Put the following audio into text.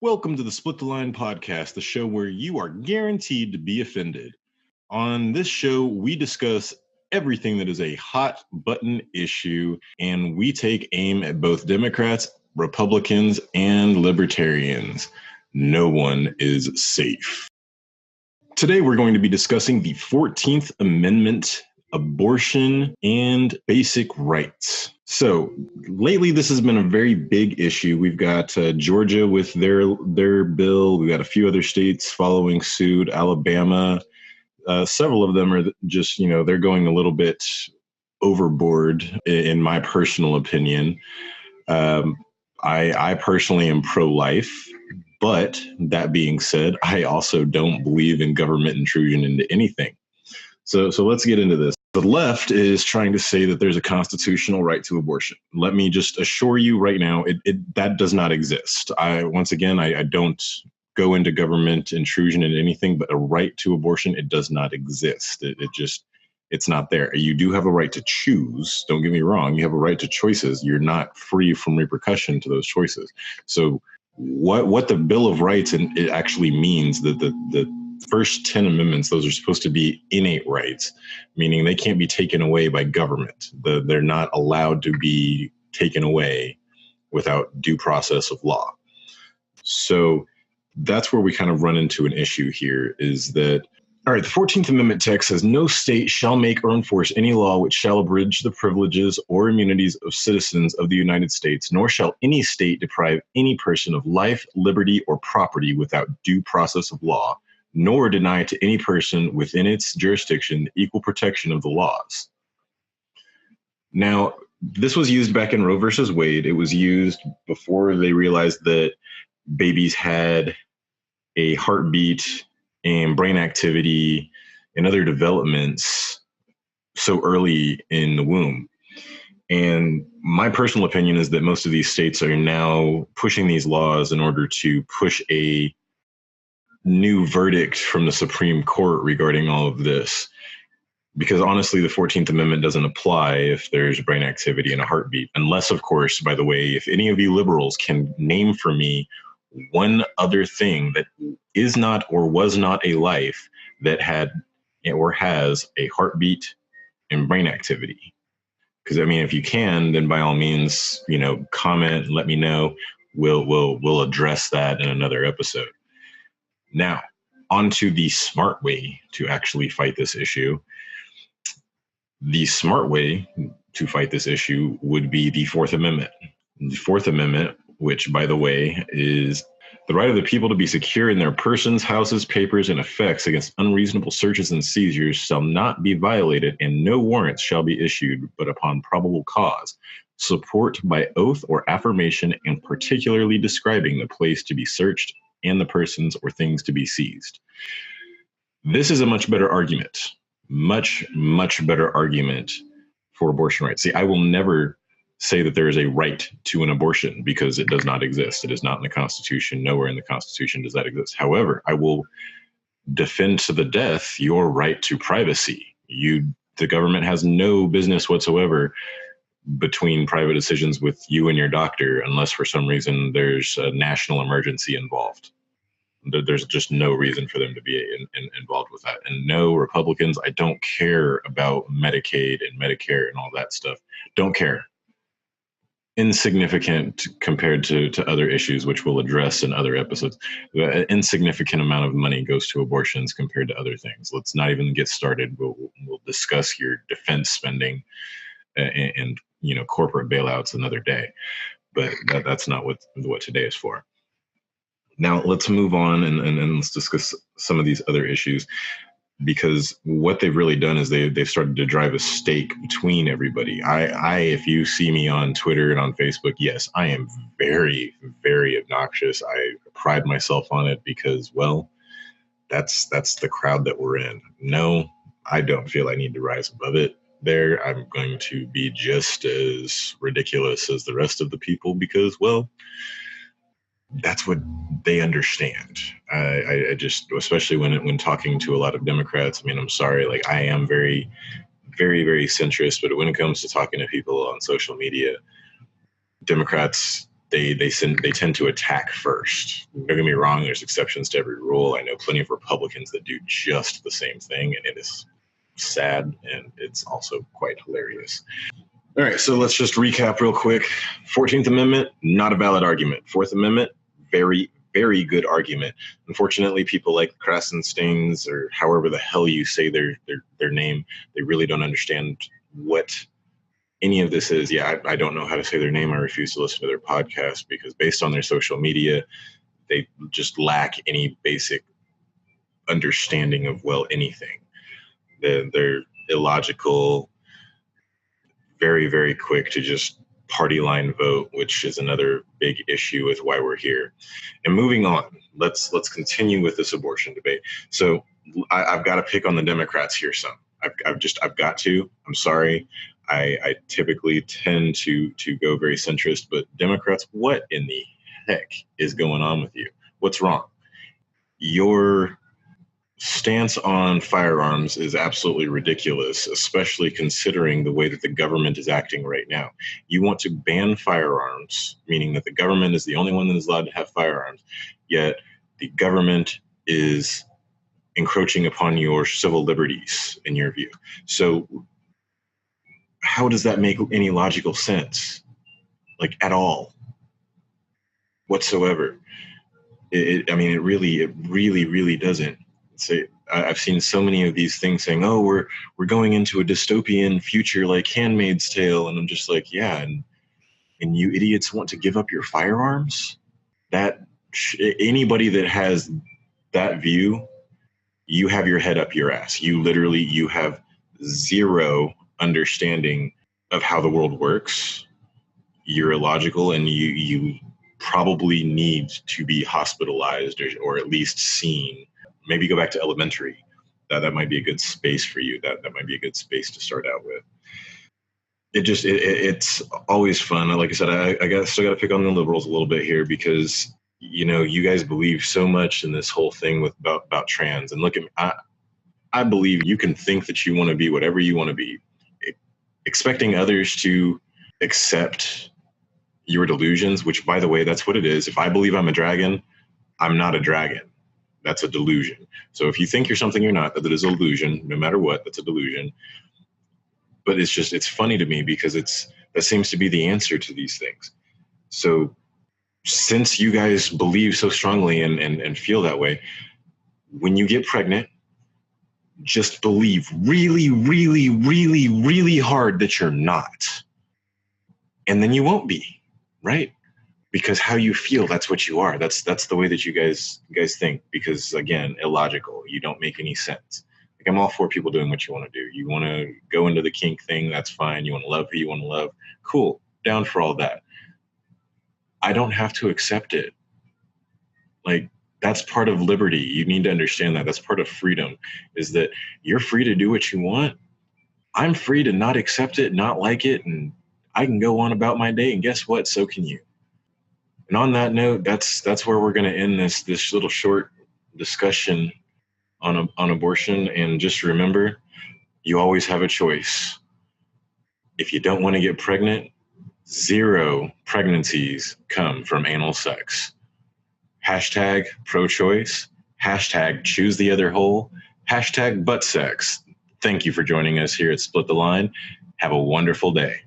Welcome to the Split the Line podcast, the show where you are guaranteed to be offended. On this show, we discuss everything that is a hot button issue, and we take aim at both Democrats, Republicans, and Libertarians. No one is safe. Today, we're going to be discussing the 14th Amendment, abortion, and basic rights. So lately, this has been a very big issue. We've got Georgia with their bill. We've got a few other states following suit, Alabama. Several of them are just, they're going a little bit overboard, in my personal opinion. I personally am pro-life. But that being said, I also don't believe in government intrusion into anything. So let's get into this. The left is trying to say that there's a constitutional right to abortion. Let me just assure you right now, that does not exist. I don't go into government intrusion into anything, but a right to abortion, it does not exist. It's not there. You do have a right to choose. Don't get me wrong. You have a right to choices. You're not free from repercussion to those choices. So what the Bill of Rights and it actually means, that the first 10 amendments, those are supposed to be innate rights, meaning they can't be taken away by government. They're not allowed to be taken away without due process of law. So that's where we kind of run into an issue here, is that, all right, the 14th Amendment text says, no state shall make or enforce any law which shall abridge the privileges or immunities of citizens of the United States, nor shall any state deprive any person of life, liberty, or property without due process of law, nor deny to any person within its jurisdiction equal protection of the laws. Now, this was used back in Roe versus Wade. It was used before they realized that babies had a heartbeat and brain activity and other developments so early in the womb. And my personal opinion is that most of these states are now pushing these laws in order to push a new verdict from the Supreme Court regarding all of this. Because honestly, the 14th Amendment doesn't apply if there's brain activity and a heartbeat. Unless, of course, by the way, if any of you liberals can name for me one other thing that is not or was not a life that had or has a heartbeat and brain activity. Because if you can, then by all means, comment and let me know. We'll address that in another episode. Now, onto the smart way to actually fight this issue. The smart way to fight this issue would be the Fourth Amendment. The Fourth Amendment, which, by the way, is the right of the people to be secure in their persons, houses, papers, and effects against unreasonable searches and seizures shall not be violated, and no warrants shall be issued but upon probable cause, support by oath or affirmation, and particularly describing the place to be searched and the persons or things to be seized. This is a much better argument, much better argument for abortion rights. See, I will never say that there is a right to an abortion because it does not exist. It is not in the Constitution. Nowhere in the Constitution does that exist. However, I will defend to the death your right to privacy. The government has no business whatsoever between private decisions with you and your doctor, unless for some reason there's a national emergency involved. There's just no reason for them to be involved with that. And no, Republicans, I don't care about Medicaid and Medicare and all that stuff. Don't care. Insignificant compared to other issues, which we'll address in other episodes. An insignificant amount of money goes to abortions compared to other things. Let's not even get started. We'll discuss your defense spending and corporate bailouts another day. But that's not what today is for. Now let's move on and let's discuss some of these other issues, because what they've really done is they've started to drive a stake between everybody. If you see me on Twitter and on Facebook, yes, I am very, very obnoxious. I pride myself on it because, well, that's the crowd that we're in. No, I don't feel I need to rise above it. I'm going to be just as ridiculous as the rest of the people because, well, that's what they understand. I just, especially when talking to a lot of Democrats, I mean, I'm sorry, like I am very, very, very centrist, but when it comes to talking to people on social media, Democrats, they tend to attack first. Don't get me wrong, there's exceptions to every rule. I know plenty of Republicans that do just the same thing, and it is sad, and it's also quite hilarious. All right, so let's just recap real quick. 14th Amendment, not a valid argument. Fourth Amendment, very, very good argument. Unfortunately, people like Krassensteins, or however the hell you say their name, they really don't understand what any of this is. Yeah, I don't know how to say their name. I refuse to listen to their podcast because based on their social media, they just lack any basic understanding of, well, anything. They're illogical, very, very quick to just party line vote, which is another big issue with why we're here. And moving on, let's continue with this abortion debate. So I've got to pick on the Democrats here some. I've got to. I'm sorry. I typically tend to go very centrist, but Democrats, what in the heck is going on with you? What's wrong? Your stance on firearms is absolutely ridiculous, especially considering the way that the government is acting right now. You want to ban firearms, meaning that the government is the only one that is allowed to have firearms, yet the government is encroaching upon your civil liberties, in your view. So how does that make any logical sense? Like, at all, whatsoever? It really doesn't. I've seen so many of these things saying, "Oh, we're going into a dystopian future like Handmaid's Tale," and I'm just like, yeah, and you idiots want to give up your firearms? Anybody that has that view, you have your head up your ass. You have zero understanding of how the world works. You're illogical, and you probably need to be hospitalized or at least seen. Maybe go back to elementary. That might be a good space for you. That might be a good space to start out with. It's always fun. Like I said, I still got to pick on the liberals a little bit here because, you know, you guys believe so much in this whole thing about trans. And look at me, I believe you can think that you want to be whatever you want to be. Expecting others to accept your delusions, which, by the way, that's what it is. If I believe I'm a dragon, I'm not a dragon. That's a delusion. So if you think you're something you're not, that is a delusion. No matter what, that's a delusion. But it's funny to me because that seems to be the answer to these things. So since you guys believe so strongly and feel that way, when you get pregnant, just believe really, really, really, really hard that you're not. And then you won't be, right? Because how you feel, that's what you are. That's the way that you guys think. Because again, illogical. You don't make any sense. Like, I'm all for people doing what you want to do. You want to go into the kink thing, that's fine. You want to love who you want to love, cool. Down for all that. I don't have to accept it. Like, that's part of liberty. You need to understand that. That's part of freedom, is that you're free to do what you want. I'm free to not accept it, not like it, and I can go on about my day. And guess what? So can you. And on that note, that's where we're going to end this little short discussion on abortion. And just remember, you always have a choice. If you don't want to get pregnant, 0 pregnancies come from anal sex. Hashtag pro-choice. Hashtag choose the other hole. Hashtag butt sex. Thank you for joining us here at Split the Line. Have a wonderful day.